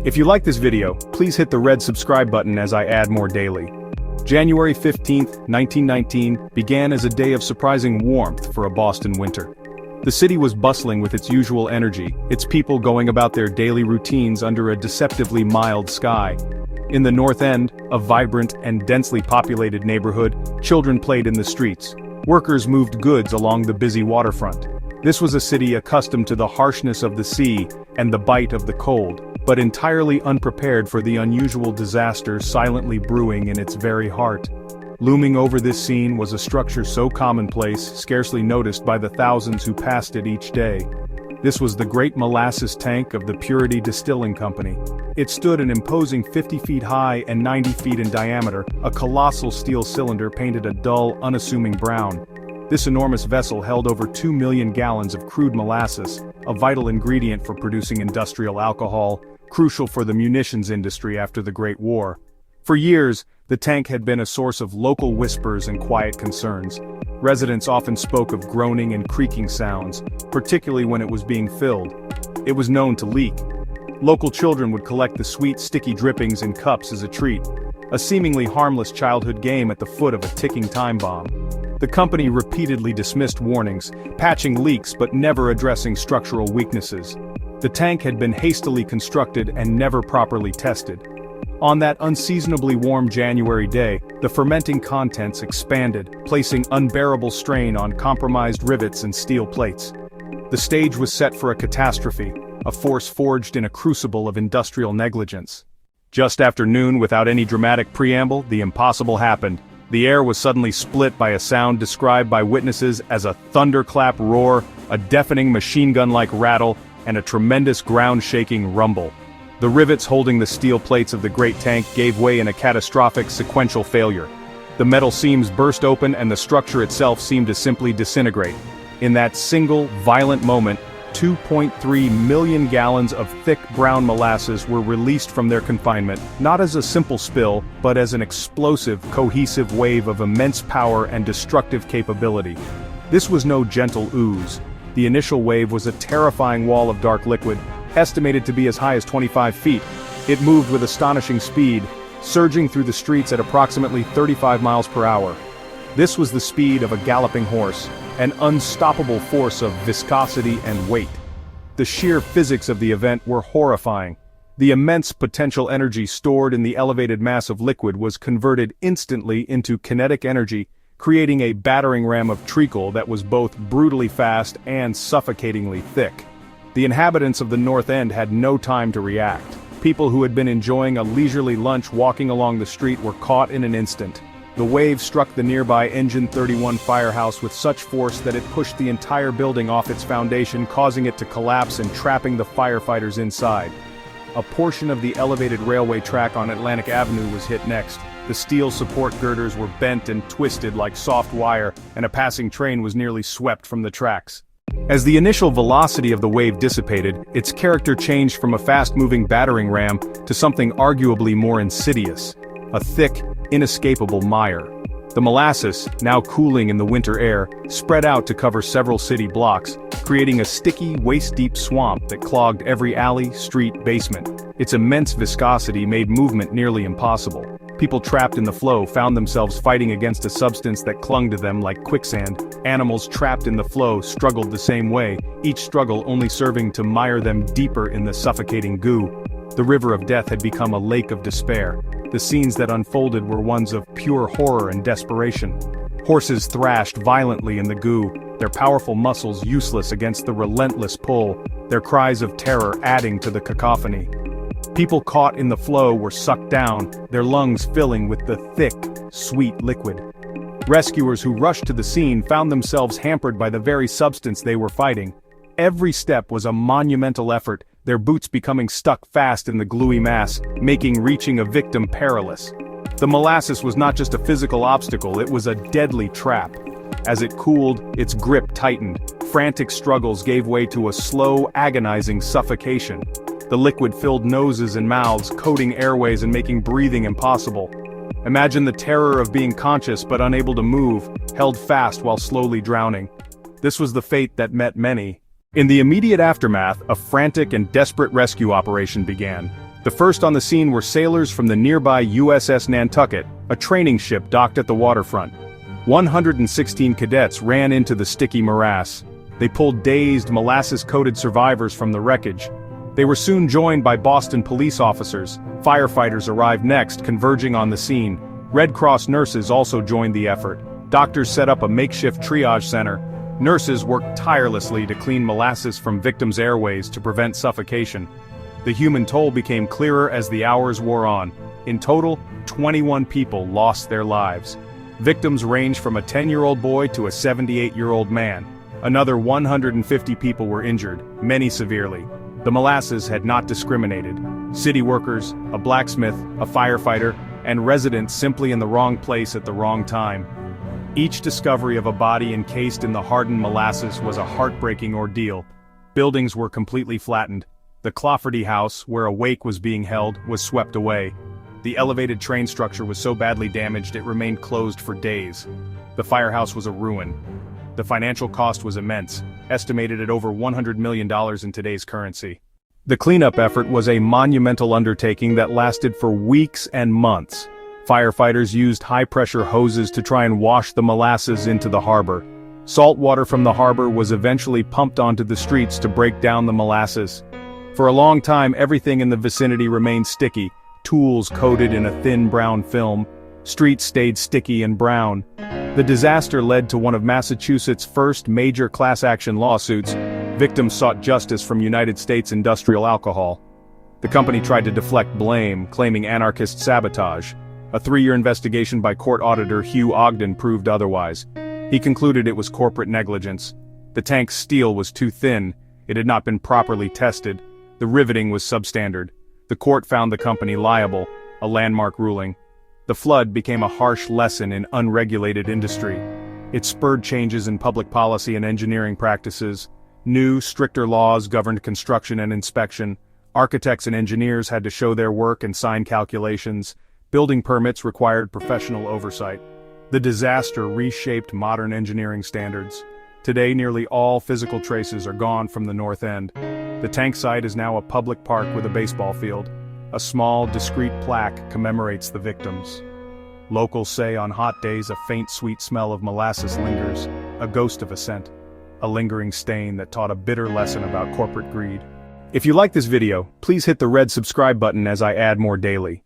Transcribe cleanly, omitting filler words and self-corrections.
If you like this video, please hit the red subscribe button as I add more daily. January 15, 1919, began as a day of surprising warmth for a Boston winter. The city was bustling with its usual energy, its people going about their daily routines under a deceptively mild sky. In the North End, a vibrant and densely populated neighborhood, children played in the streets. Workers moved goods along the busy waterfront. This was a city accustomed to the harshness of the sea and the bite of the cold, but entirely unprepared for the unusual disaster silently brewing in its very heart. Looming over this scene was a structure so commonplace, scarcely noticed by the thousands who passed it each day. This was the great Molasses tank of the Purity Distilling Company. It stood an imposing 50 feet high and 90 feet in diameter, a colossal steel cylinder painted a dull, unassuming brown. This enormous vessel held over 2 million gallons of crude molasses, a vital ingredient for producing industrial alcohol, crucial for the munitions industry after the Great War. For years, the tank had been a source of local whispers and quiet concerns. Residents often spoke of groaning and creaking sounds, particularly when it was being filled. It was known to leak. Local children would collect the sweet, sticky drippings in cups as a treat, a seemingly harmless childhood game at the foot of a ticking time bomb. The company repeatedly dismissed warnings, patching leaks but never addressing structural weaknesses. The tank had been hastily constructed and never properly tested. On that unseasonably warm January day, the fermenting contents expanded, placing unbearable strain on compromised rivets and steel plates. The stage was set for a catastrophe, a force forged in a crucible of industrial negligence. Just after noon, without any dramatic preamble, the impossible happened. The air was suddenly split by a sound described by witnesses as a thunderclap roar, a deafening machine gun-like rattle, and a tremendous ground-shaking rumble. The rivets holding the steel plates of the great tank gave way in a catastrophic sequential failure. The metal seams burst open and the structure itself seemed to simply disintegrate. In that single, violent moment, 2.3 million gallons of thick brown molasses were released from their confinement, not as a simple spill, but as an explosive, cohesive wave of immense power and destructive capability. This was no gentle ooze. The initial wave was a terrifying wall of dark liquid, estimated to be as high as 25 feet. It moved with astonishing speed, surging through the streets at approximately 35 miles per hour. This was the speed of a galloping horse, an unstoppable force of viscosity and weight. The sheer physics of the event were horrifying. The immense potential energy stored in the elevated mass of liquid was converted instantly into kinetic energy, creating a battering ram of treacle that was both brutally fast and suffocatingly thick. The inhabitants of the North End had no time to react. People who had been enjoying a leisurely lunch walking along the street were caught in an instant. The wave struck the nearby Engine 31 firehouse with such force that it pushed the entire building off its foundation, causing it to collapse and trapping the firefighters inside. A portion of the elevated railway track on Atlantic Avenue was hit next. The steel support girders were bent and twisted like soft wire, and a passing train was nearly swept from the tracks. As the initial velocity of the wave dissipated, its character changed from a fast-moving battering ram to something arguably more insidious, a thick, inescapable mire. The molasses, now cooling in the winter air, spread out to cover several city blocks, creating a sticky, waist-deep swamp that clogged every alley, street, basement. Its immense viscosity made movement nearly impossible. People trapped in the flow found themselves fighting against a substance that clung to them like quicksand. Animals trapped in the flow struggled the same way, each struggle only serving to mire them deeper in the suffocating goo. The river of death had become a lake of despair. The scenes that unfolded were ones of pure horror and desperation. Horses thrashed violently in the goo, their powerful muscles useless against the relentless pull, their cries of terror adding to the cacophony. People caught in the flow were sucked down, their lungs filling with the thick, sweet liquid. Rescuers who rushed to the scene found themselves hampered by the very substance they were fighting. Every step was a monumental effort, their boots becoming stuck fast in the gluey mass, making reaching a victim perilous. The molasses was not just a physical obstacle, it was a deadly trap. As it cooled, its grip tightened. Frantic struggles gave way to a slow, agonizing suffocation. The liquid filled noses and mouths, coating airways and making breathing impossible. Imagine the terror of being conscious but unable to move, held fast while slowly drowning. This was the fate that met many. In the immediate aftermath, a frantic and desperate rescue operation began. The first on the scene were sailors from the nearby USS Nantucket, a training ship docked at the waterfront. 116 cadets ran into the sticky morass. They pulled dazed, molasses-coated survivors from the wreckage. They were soon joined by Boston police officers. Firefighters arrived next, converging on the scene. Red Cross nurses also joined the effort. Doctors set up a makeshift triage center. Nurses worked tirelessly to clean molasses from victims' airways to prevent suffocation. The human toll became clearer as the hours wore on. In total, 21 people lost their lives. Victims ranged from a 10-year-old boy to a 78-year-old man. Another 150 people were injured, many severely. The molasses had not discriminated. City workers, a blacksmith, a firefighter, and residents simply in the wrong place at the wrong time. Each discovery of a body encased in the hardened molasses was a heartbreaking ordeal. Buildings were completely flattened. The Clafferty House, where a wake was being held, was swept away. The elevated train structure was so badly damaged it remained closed for days. The firehouse was a ruin. The financial cost was immense, estimated at over $100 million in today's currency. The cleanup effort was a monumental undertaking that lasted for weeks and months. Firefighters used high-pressure hoses to try and wash the molasses into the harbor. Salt water from the harbor was eventually pumped onto the streets to break down the molasses. For a long time, everything in the vicinity remained sticky, tools coated in a thin brown film. Streets stayed sticky and brown. The disaster led to one of Massachusetts' first major class-action lawsuits. Victims sought justice from United States Industrial Alcohol. The company tried to deflect blame, claiming anarchist sabotage. A 3-year investigation by court auditor Hugh Ogden proved otherwise. He concluded it was corporate negligence. The tank's steel was too thin, it had not been properly tested, the riveting was substandard. The court found the company liable, a landmark ruling. The flood became a harsh lesson in unregulated industry. It spurred changes in public policy and engineering practices. New, stricter laws governed construction and inspection. Architects and engineers had to show their work and sign calculations. Building permits required professional oversight. The disaster reshaped modern engineering standards. Today, nearly all physical traces are gone from the north end. The tank site is now a public park with a baseball field. A small, discreet plaque commemorates the victims. Locals say on hot days a faint sweet smell of molasses lingers, a ghost of a scent, a lingering stain that taught a bitter lesson about corporate greed. If you like this video, please hit the red subscribe button as I add more daily.